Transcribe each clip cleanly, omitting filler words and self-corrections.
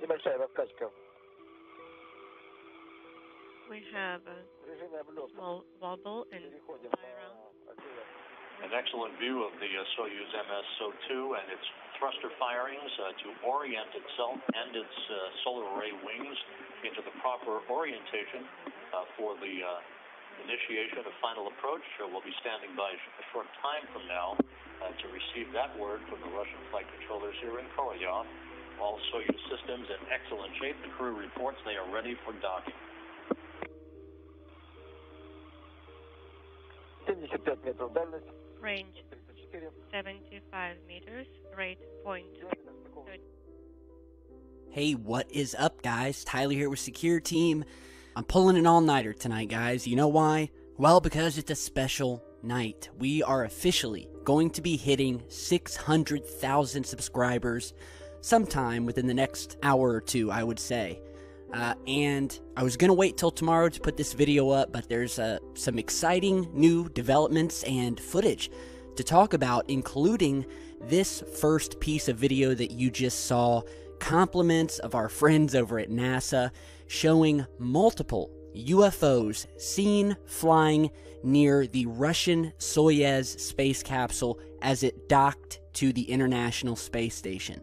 Небольшая раскачка. We have a small wobble and spiral. An excellent view of the Soyuz MS-02 and its thruster firings to orient itself and its solar array wings into the proper orientation for the initiation of final approach. We'll be standing by a short time from now to receive that word from the Russian flight controllers here in Korolyov. All Soyuz systems in excellent shape. The crew reports they are ready for docking. 75 метров дальность. Range 75 meters, rate point. Hey, what is up, guys? Tyler here with Secure Team. I'm pulling an all-nighter tonight, guys. You know why? Well, because it's a special night. We are officially going to be hitting 600,000 subscribers sometime within the next hour or two, I would say. And I was going to wait till tomorrow to put this video up, but there's some exciting new developments and footage to talk about, including this first piece of video that you just saw, compliments of our friends over at NASA, showing multiple UFOs seen flying near the Russian Soyuz space capsule as it docked to the International Space Station.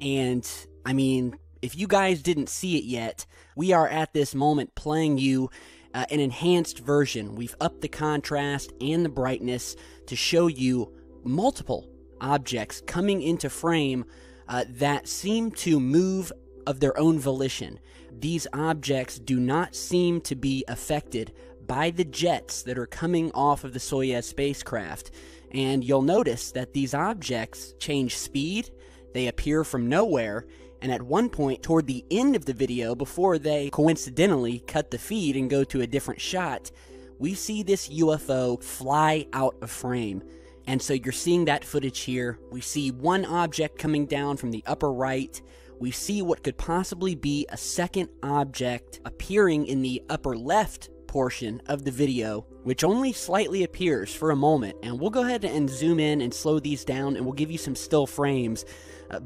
And, I mean, if you guys didn't see it yet, we are at this moment playing you an enhanced version. We've upped the contrast and the brightness to show you multiple objects coming into frame that seem to move of their own volition. These objects do not seem to be affected by the jets that are coming off of the Soyuz spacecraft. And you'll notice that these objects change speed, they appear from nowhere, and at one point toward the end of the video, before they coincidentally cut the feed and go to a different shot, we see this UFO fly out of frame. And so you're seeing that footage here. We see one object coming down from the upper right. We see what could possibly be a second object appearing in the upper left portion of the video, which only slightly appears for a moment. And we'll go ahead and zoom in and slow these down, and we'll give you some still frames.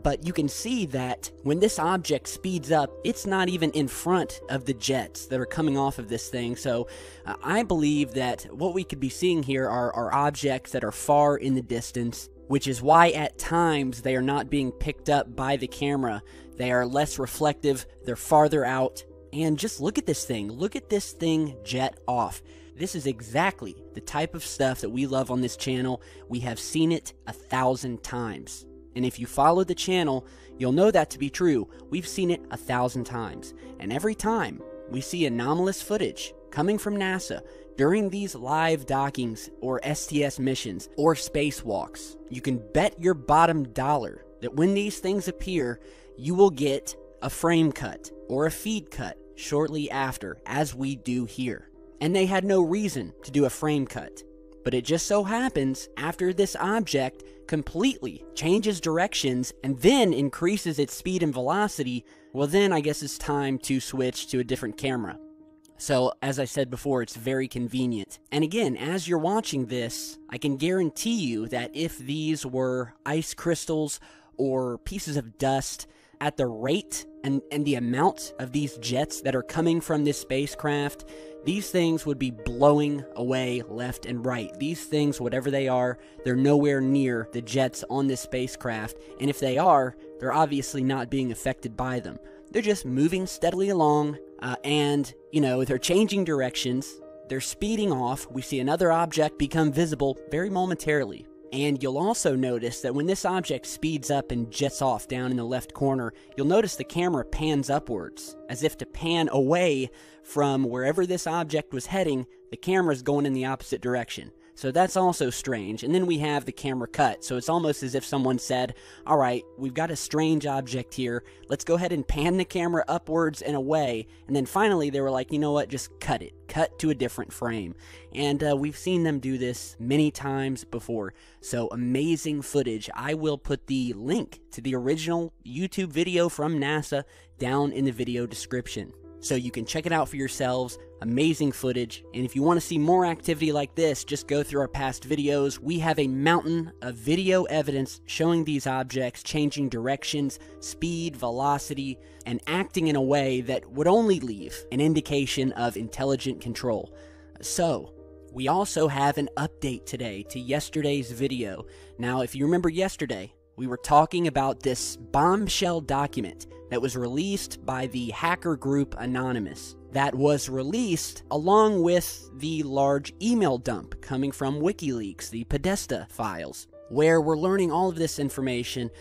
But you can see that when this object speeds up, it's not even in front of the jets that are coming off of this thing. So I believe that what we could be seeing here are objects that are far in the distance, which is why at times they are not being picked up by the camera. They are less reflective, they're farther out. And just look at this thing. Look at this thing jet off. This is exactly the type of stuff that we love on this channel. We have seen it 1,000 times. And if you follow the channel, you'll know that to be true. We've seen it 1,000 times. And every time we see anomalous footage coming from NASA during these live dockings or STS missions or spacewalks, you can bet your bottom dollar that when these things appear, you will get a frame cut or a feed cut shortly after, as we do here. And they had no reason to do a frame cut. But it just so happens, after this object completely changes directions and then increases its speed and velocity, well then I guess it's time to switch to a different camera. So, as I said before, it's very convenient. And again, as you're watching this, I can guarantee you that if these were ice crystals or pieces of dust, at the rate and the amount of these jets that are coming from this spacecraft, these things would be blowing away left and right. These things, whatever they are, they're nowhere near the jets on this spacecraft. And if they are, they're obviously not being affected by them. They're just moving steadily along, and, you know, they're changing directions. They're speeding off. We see another object become visible very momentarily. And you'll also notice that when this object speeds up and jets off down in the left corner, you'll notice the camera pans upwards, as if to pan away from wherever this object was heading. The camera's going in the opposite direction. So that's also strange. And then we have the camera cut. So it's almost as if someone said, all right, we've got a strange object here. Let's go ahead and pan the camera upwards and away. And then finally they were like, you know what, just cut it. Cut to a different frame. And we've seen them do this many times before. So amazing footage. I will put the link to the original YouTube video from NASA down in the video description. So you can check it out for yourselves. Amazing footage. And if you want to see more activity like this, just go through our past videos. We have a mountain of video evidence showing these objects changing directions, speed, velocity, and acting in a way that would only leave an indication of intelligent control. So, we also have an update today to yesterday's video. Now, if you remember yesterday, we were talking about this bombshell document that was released by the hacker group Anonymous. That was released along with the large email dump coming from WikiLeaks, the Podesta files, where we're learning all of this information,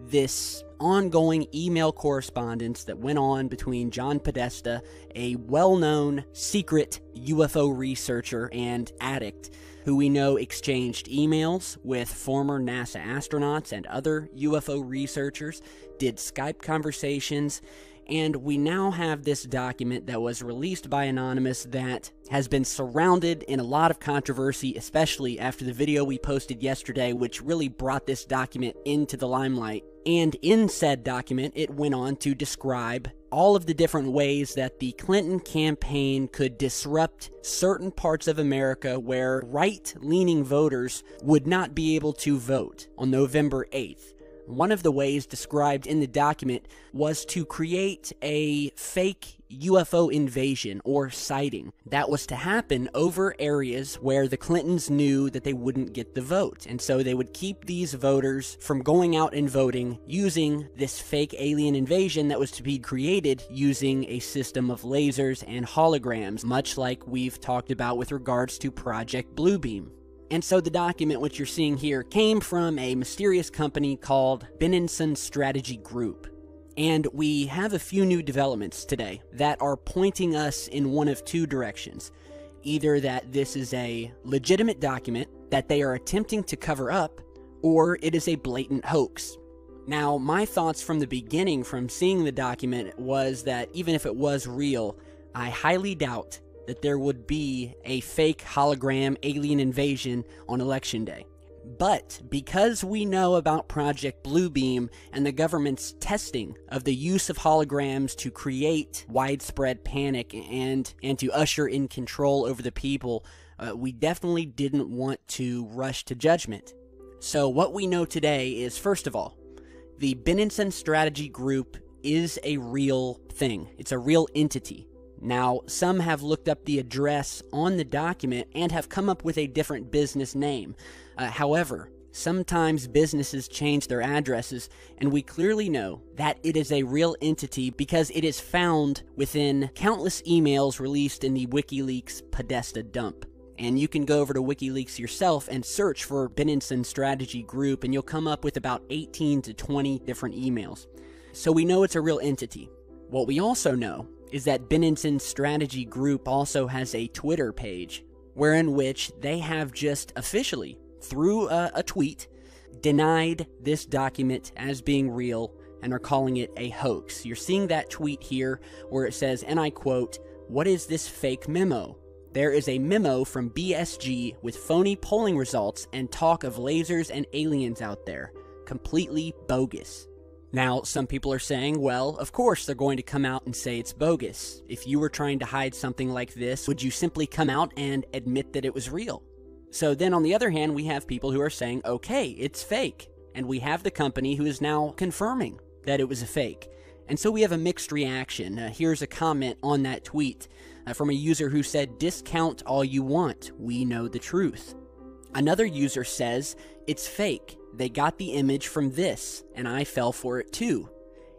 this ongoing email correspondence that went on between John Podesta, a well-known secret UFO researcher and addict, who we know exchanged emails with former NASA astronauts and other UFO researchers, did Skype conversations, and we now have this document that was released by Anonymous that has been surrounded in a lot of controversy, especially after the video we posted yesterday, which really brought this document into the limelight. And in said document, it went on to describe all of the different ways that the Clinton campaign could disrupt certain parts of America where right-leaning voters would not be able to vote on November 8th. One of the ways described in the document was to create a fake UFO invasion or sighting that was to happen over areas where the Clintons knew that they wouldn't get the vote. And so they would keep these voters from going out and voting using this fake alien invasion that was to be created using a system of lasers and holograms, much like we've talked about with regards to Project Bluebeam. And so the document, which you're seeing here, came from a mysterious company called Benenson Strategy Group. And we have a few new developments today that are pointing us in one of two directions. Either that this is a legitimate document that they are attempting to cover up, or it is a blatant hoax. Now, my thoughts from the beginning from seeing the document was that even if it was real, I highly doubt that there would be a fake hologram alien invasion on Election Day. But because we know about Project Bluebeam and the government's testing of the use of holograms to create widespread panic and to usher in control over the people, we definitely didn't want to rush to judgment. So what we know today is, first of all, the Benenson Strategy Group is a real thing. It's a real entity. Now, some have looked up the address on the document and have come up with a different business name. However, sometimes businesses change their addresses, and we clearly know that it is a real entity because it is found within countless emails released in the WikiLeaks Podesta dump. And you can go over to WikiLeaks yourself and search for Benenson Strategy Group, and you'll come up with about 18 to 20 different emails. So we know it's a real entity. What we also know is that Benenson Strategy Group also has a Twitter page, wherein which they have just officially, through a tweet, denied this document as being real and are calling it a hoax. You're seeing that tweet here where it says, and I quote, "What is this fake memo? There is a memo from BSG with phony polling results and talk of lasers and aliens out there. Completely bogus." Now, some people are saying, well, of course they're going to come out and say it's bogus. If you were trying to hide something like this, would you simply come out and admit that it was real? So then on the other hand, we have people who are saying, okay, it's fake. And we have the company who is now confirming that it was a fake. And so we have a mixed reaction. Here's a comment on that tweet from a user who said, "Discount all you want. We know the truth." Another user says, "It's fake. They got the image from this, and I fell for it too."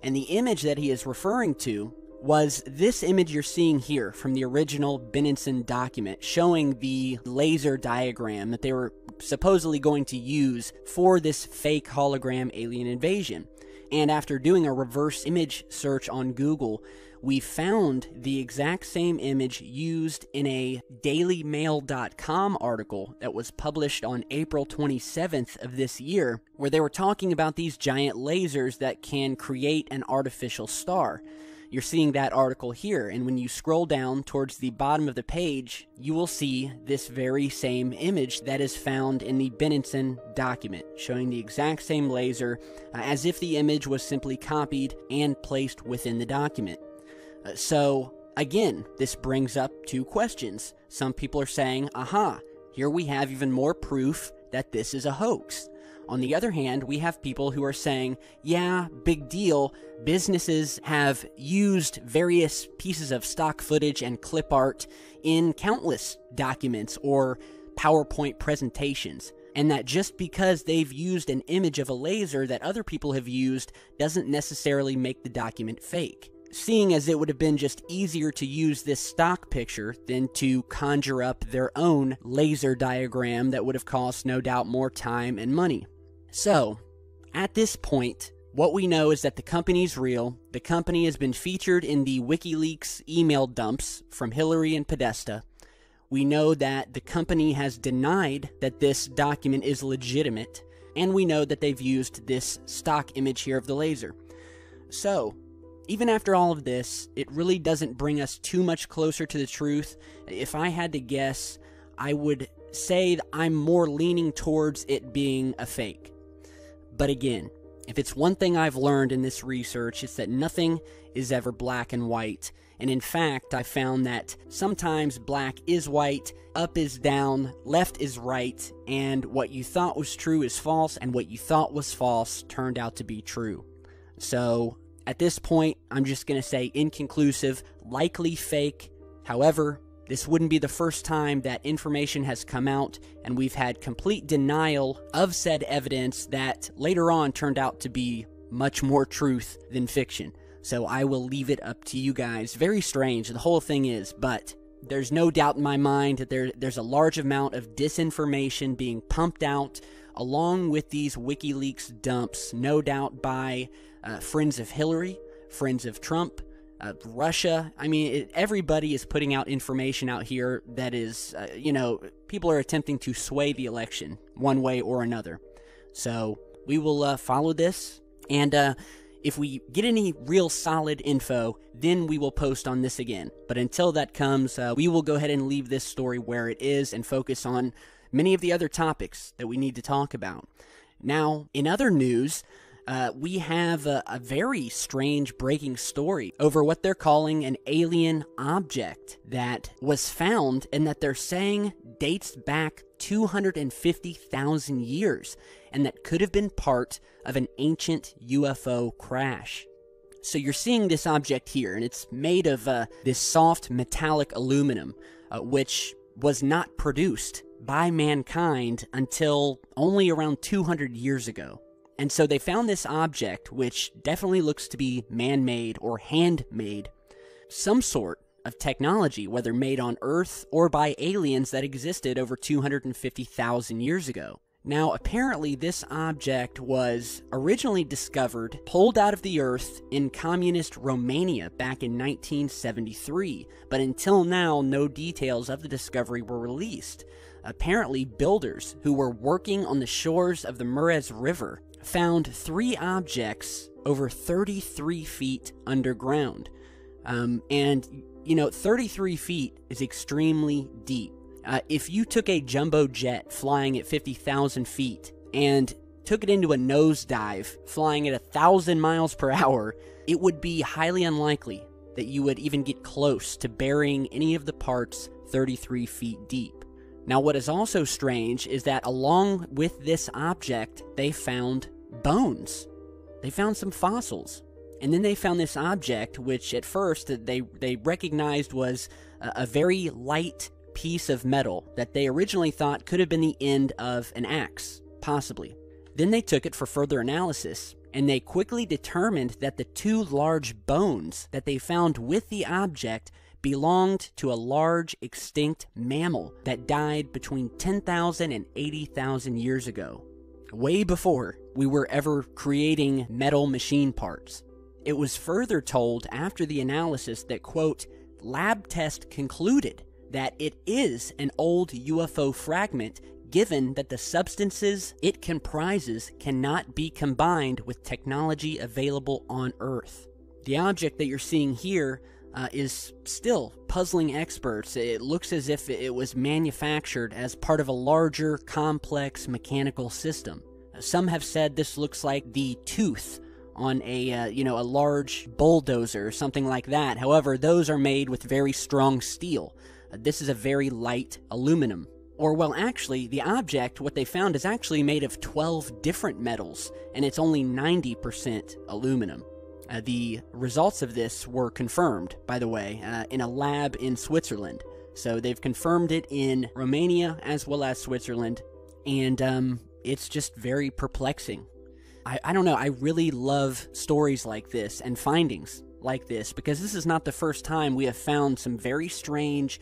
And the image that he is referring to was this image you're seeing here from the original Benenson document, showing the laser diagram that they were supposedly going to use for this fake hologram alien invasion. And after doing a reverse image search on Google, we found the exact same image used in a dailymail.com article that was published on April 27th of this year, where they were talking about these giant lasers that can create an artificial star. You're seeing that article here, and when you scroll down towards the bottom of the page, you will see this very same image that is found in the Benenson document, showing the exact same laser, as if the image was simply copied and placed within the document. So, Again, this brings up two questions. Some people are saying, aha, here we have even more proof that this is a hoax. On the other hand, we have people who are saying, yeah, big deal. Businesses have used various pieces of stock footage and clip art in countless documents or PowerPoint presentations. And that just because they've used an image of a laser that other people have used doesn't necessarily make the document fake. Seeing as it would have been just easier to use this stock picture than to conjure up their own laser diagram that would have cost no doubt more time and money. So, at this point, what we know is that the company's real. The company has been featured in the WikiLeaks email dumps from Hillary and Podesta. We know that the company has denied that this document is legitimate, and we know that they've used this stock image here of the laser. So, even after all of this, it really doesn't bring us too much closer to the truth. If I had to guess, I would say that I'm more leaning towards it being a fake. But again, if it's one thing I've learned in this research, it's that nothing is ever black and white. And in fact, I found that sometimes black is white, up is down, left is right, and what you thought was true is false, and what you thought was false turned out to be true. So, at this point, I'm just going to say inconclusive, likely fake. However, this wouldn't be the first time that information has come out, and we've had complete denial of said evidence that later on turned out to be much more truth than fiction. So I will leave it up to you guys. Very strange, the whole thing is, but there's no doubt in my mind that there's a large amount of disinformation being pumped out along with these WikiLeaks dumps, no doubt by friends of Hillary, friends of Trump, Russia. I mean, everybody is putting out information out here that is, people are attempting to sway the election one way or another. So we will follow this, and if we get any real solid info, then we will post on this again. But until that comes, we will go ahead and leave this story where it is and focus on many of the other topics that we need to talk about. Now, in other news, we have a very strange breaking story over what they're calling an alien object that was found and that they're saying dates back 250,000 years and that could have been part of an ancient UFO crash. So you're seeing this object here, and it's made of this soft metallic aluminum, which was not produced by mankind until only around 200 years ago. And so they found this object, which definitely looks to be man-made or handmade, some sort of technology, whether made on Earth or by aliens that existed over 250,000 years ago. Now, apparently this object was originally discovered, pulled out of the Earth in communist Romania back in 1973, but until now, no details of the discovery were released. Apparently, builders who were working on the shores of the Mureș River found 3 objects over 33 feet underground. And, 33 feet is extremely deep. If you took a jumbo jet flying at 50,000 feet and took it into a nosedive flying at 1,000 miles per hour, it would be highly unlikely that you would even get close to burying any of the parts 33 feet deep. Now, what is also strange is that along with this object, they found bones. They found some fossils. And then they found this object, which at first they recognized was a very light piece of metal that they originally thought could have been the end of an axe, possibly. Then they took it for further analysis, and they quickly determined that the 2 large bones that they found with the object belonged to a large extinct mammal that died between 10,000 and 80,000 years ago, way before we were ever creating metal machine parts. It was further told after the analysis that, quote, lab test concluded that it is an old UFO fragment given that the substances it comprises cannot be combined with technology available on Earth. The object that you're seeing here is still puzzling experts. It looks as if it was manufactured as part of a larger, complex mechanical system. Some have said this looks like the tooth on a, a large bulldozer or something like that. However, those are made with very strong steel. This is a very light aluminum. Or, well, actually, the object, what they found, is actually made of 12 different metals, and it's only 90% aluminum. The results of this were confirmed, by the way, in a lab in Switzerland. So they've confirmed it in Romania as well as Switzerland, and it's just very perplexing. I don't know, I really love stories like this and findings like this, because this is not the first time we have found some very strange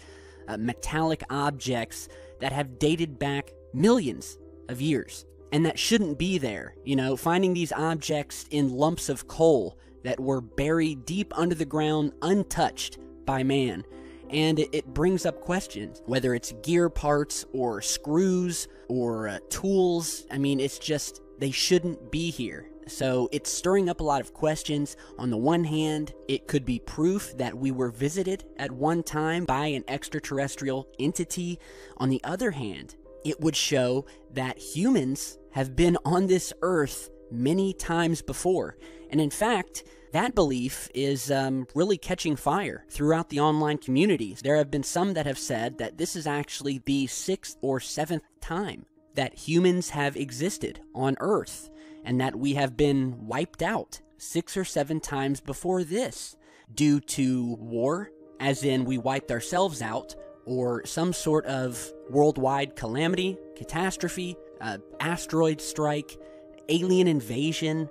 metallic objects that have dated back millions of years, and that shouldn't be there. Finding these objects in lumps of coal that were buried deep under the ground, untouched by man. And it brings up questions, whether it's gear parts or screws or tools. I mean, it's just, they shouldn't be here. So it's stirring up a lot of questions. On the one hand, it could be proof that we were visited at one time by an extraterrestrial entity. On the other hand, it would show that humans have been on this earth many times before. And in fact, that belief is really catching fire throughout the online communities. There have been some that have said that this is actually the 6th or 7th time that humans have existed on Earth, and that we have been wiped out 6 or 7 times before this, due to war, as in we wiped ourselves out, or some sort of worldwide calamity, catastrophe, asteroid strike, alien invasion.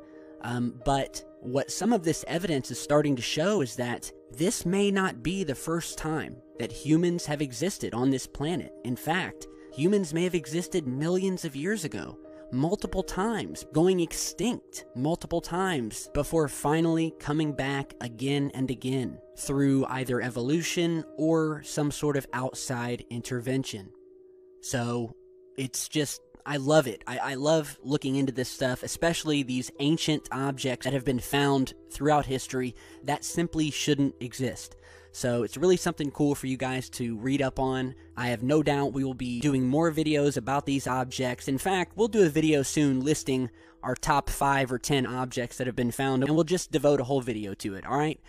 But what some of this evidence is starting to show is that this may not be the first time that humans have existed on this planet. In fact, humans may have existed millions of years ago, multiple times, going extinct multiple times, before finally coming back again and again through either evolution or some sort of outside intervention. So it's just, I love it. I love looking into this stuff, especially these ancient objects that have been found throughout history that simply shouldn't exist. So it's really something cool for you guys to read up on. I have no doubt we will be doing more videos about these objects. In fact, we'll do a video soon listing our top 5 or 10 objects that have been found, and we'll just devote a whole video to it, alright?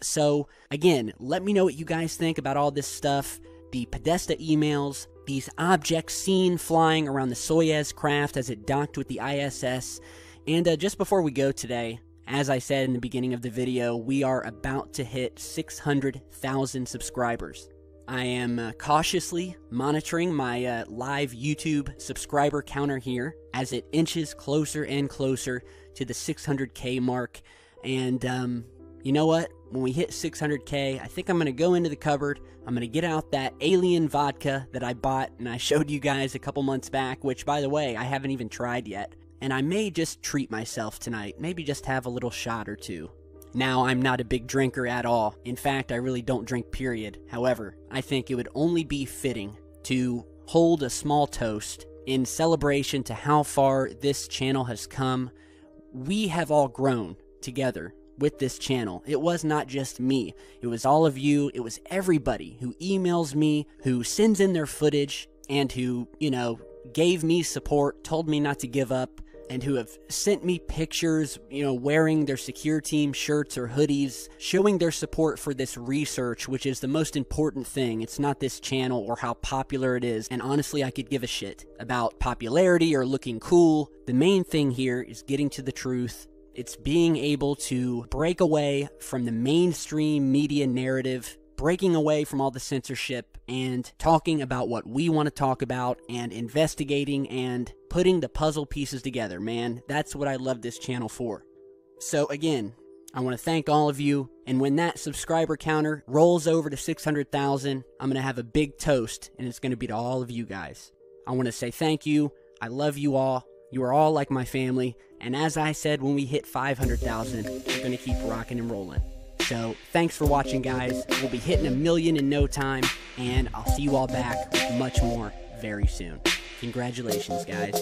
So, again, let me know what you guys think about all this stuff. The Podesta emails, these objects seen flying around the Soyuz craft as it docked with the ISS. And just before we go today, as I said in the beginning of the video, we are about to hit 600,000 subscribers. I am cautiously monitoring my live YouTube subscriber counter here as it inches closer and closer to the 600K mark. And you know what? When we hit 600K, I think I'm going to go into the cupboard. I'm going to get out that alien vodka that I bought and I showed you guys a couple months back, which, by the way, I haven't even tried yet. And I may just treat myself tonight, maybe just have a little shot or two. Now, I'm not a big drinker at all. In fact, I really don't drink, period. However, I think it would only be fitting to hold a small toast in celebration to how far this channel has come. We have all grown together with this channel. It was not just me. It was all of you. It was everybody who emails me, who sends in their footage, and who, gave me support, told me not to give up, and who have sent me pictures, wearing their Secure Team shirts or hoodies, showing their support for this research, which is the most important thing. It's not this channel or how popular it is, and honestly, I could give a shit about popularity or looking cool. The main thing here is getting to the truth. It's being able to break away from the mainstream media narrative, breaking away from all the censorship, and talking about what we want to talk about, and investigating and putting the puzzle pieces together, man. That's what I love this channel for. So again, I want to thank all of you, and when that subscriber counter rolls over to 600,000, I'm going to have a big toast, and it's going to be to all of you guys. I want to say thank you. I love you all. You are all like my family, and as I said, when we hit 500,000, we're going to keep rocking and rolling. So, thanks for watching, guys. We'll be hitting 1 million in no time, and I'll see you all back with much more very soon. Congratulations, guys.